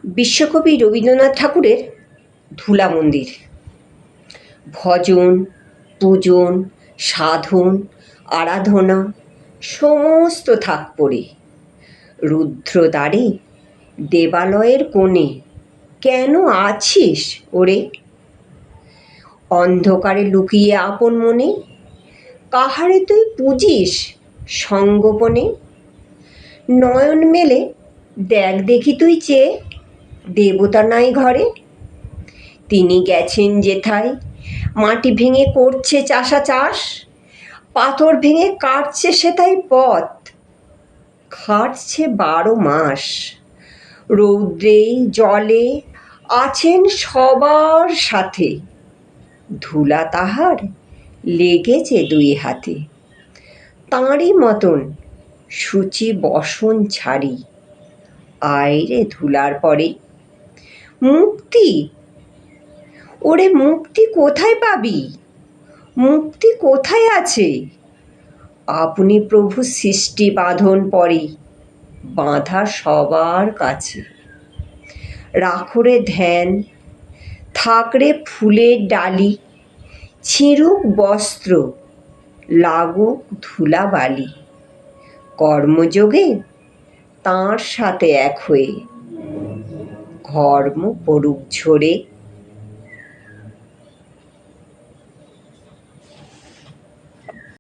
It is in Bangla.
বিশ্বকবি রবীন্দ্রনাথ ঠাকুরের ধুলা মন্দির। ভজন, পূজন, সাধন, আরাধনা সমস্ত থাক পড়ে। রুদ্রদ্বারে দেবালয়ের কোণে কেন আছিস ওরে? অন্ধকারে লুকিয়ে আপন মনে কাহারে তুই পুজিস সঙ্গোপনে? নয়ন মেলে দেখ দেখি তুই চেয়ে, দেবতা নাই ঘরে? তিনি গেছেন যেথায় মাটি ভেঙে করছে চাষা চাষ, পাথর ভেঙে কাটছে সেথায় পথ, খাটছে 12 মাস। রৌদ্রে জলে আছেন সবার সাথে, ধুলা তাহার লেগেছে 2 হাতে। তাঁরই মতন সূচি বসন ছাড়ি, আয় রে ধুলার পরে। মুক্তি ওরে, মুক্তি কোথায় পাবি? মুক্তি কোথায় আছে? আপনি প্রভু সৃষ্টি বাঁধন পরে বাঁধা সবার কাছে। রাখরে ধ্যান, থাকরে ফুলের ডালি, ছিঁড়ুক বস্ত্র, লাগুক ধুলাবালি। কর্মযোগে তাঁর সাথে এক হয়ে ঘর্ম পড়ুক ঝরে।